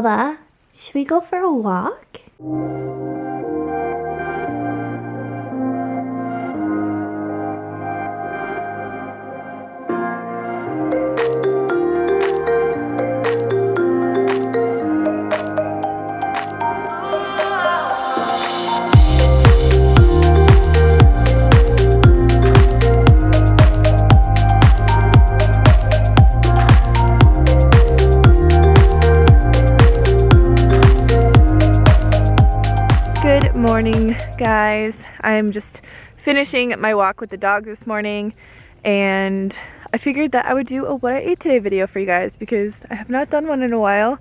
Bubba, should we go for a walk? Good morning, guys. I'm just finishing my walk with the dog this morning, and I figured that I would do a what I ate today video for you guys because I have not done one in a while.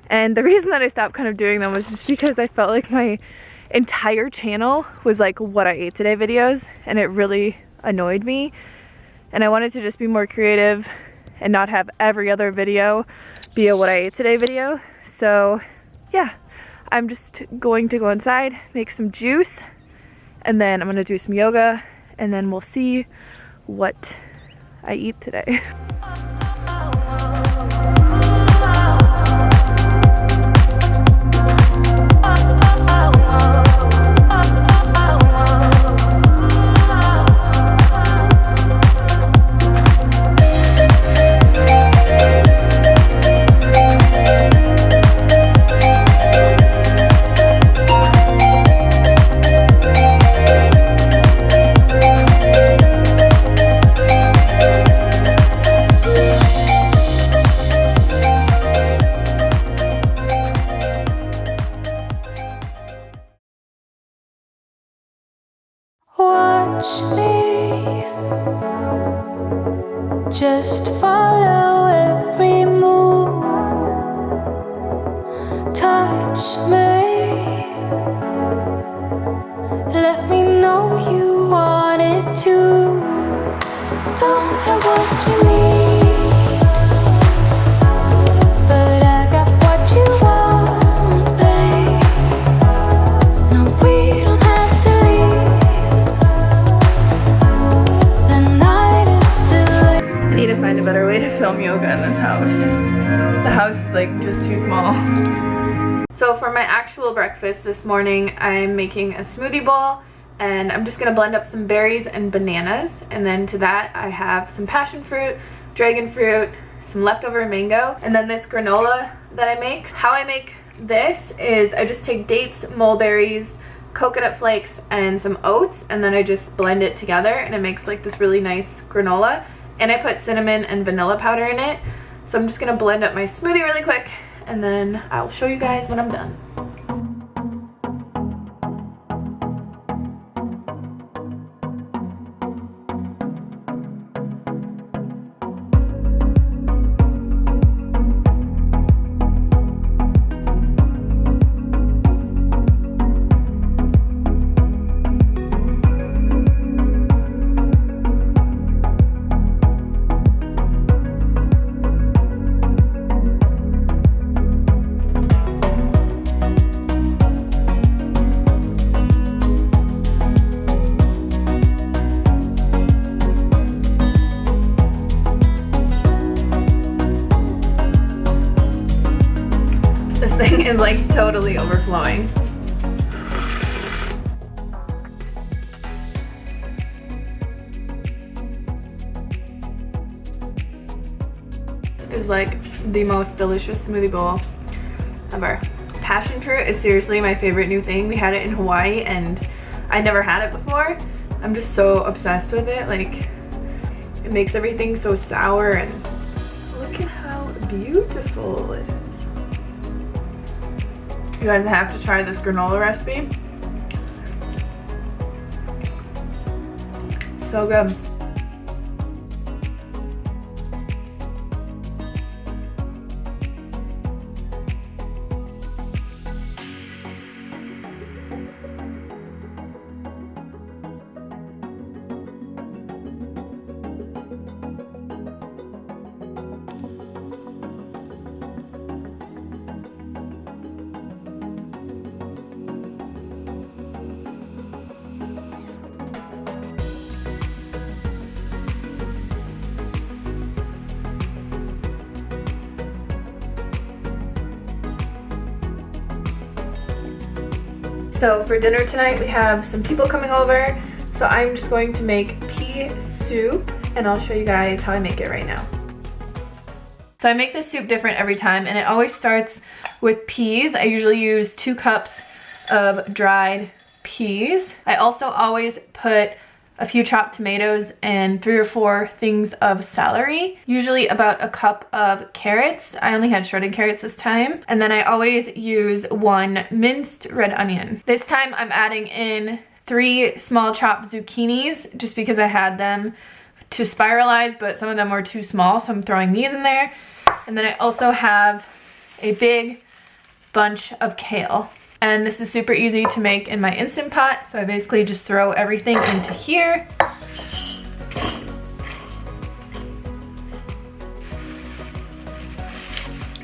And the reason that I stopped kind of doing them was just because I felt like my entire channel was like what I ate today videos, and it really annoyed me. And I wanted to just be more creative and not have every other video be a what I ate today video. So yeah, I'm just going to go inside, make some juice, and then I'm gonna do some yoga, and then we'll see what I eat today. Watch me, just follow every move. Touch me, let me know you want it too. Don't have what you need, but I got what you want, babe. No, we don't have to leave. I need to find a better way to film yoga in this house. The house is like just too small. So for my actual breakfast this morning, I'm making a smoothie bowl, and I'm just gonna blend up some berries and bananas, and then to that I have some passion fruit, dragon fruit, some leftover mango, and then this granola that I make. How I make this is I just take dates, mulberries, coconut flakes, and some oats, and then I just blend it together, and it makes like this really nice granola. And I put cinnamon and vanilla powder in it. So I'm just gonna blend up my smoothie really quick, and then I'll show you guys when I'm done. This thing is like totally overflowing. This is like the most delicious smoothie bowl ever. Passion fruit is seriously my favorite new thing. We had it in Hawaii and I never had it before. I'm just so obsessed with it. Like, it makes everything so sour, and look at how beautiful it is. You guys have to try this granola recipe. So good. So for dinner tonight, we have some people coming over. So I'm just going to make pea soup, and I'll show you guys how I make it right now. So I make this soup different every time, and it always starts with peas. I usually use 2 cups of dried peas. I also always put a few chopped tomatoes and 3 or 4 things of celery, usually about a cup of carrots. I only had shredded carrots this time. And then I always use 1 minced red onion. This time I'm adding in 3 small chopped zucchinis just because I had them to spiralize, but some of them were too small, so I'm throwing these in there. And then I also have a big bunch of kale. And this is super easy to make in my Instant Pot, so I basically just throw everything into here.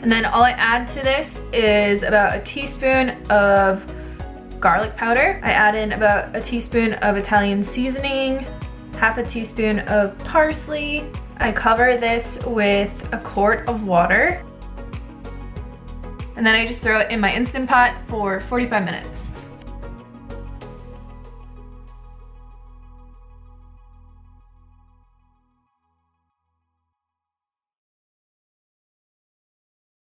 And then all I add to this is about a teaspoon of garlic powder. I add in about a teaspoon of Italian seasoning, half a teaspoon of parsley. I cover this with a quart of water. And then I just throw it in my Instant Pot for 45 minutes.